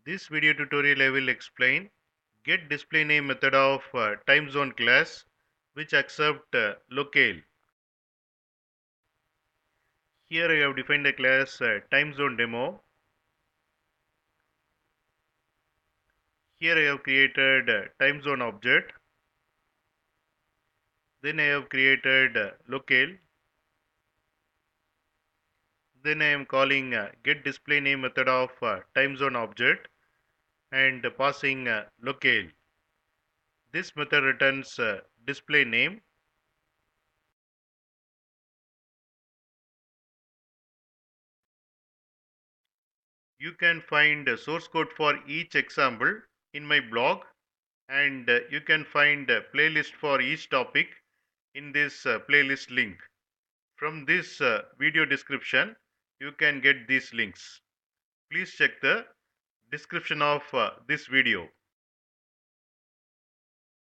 This video tutorial I will explain getDisplayName method of TimeZone class which accept Locale. Here I have defined a class TimeZone demo. Here I have created TimeZone object. Then I have created Locale. Then I am calling getDisplayName method of TimeZone object and passing Locale. This method returns display name. You can find source code for each example in my blog, and you can find a playlist for each topic in this playlist link. From this video description, you can get these links. Please check the description of this video.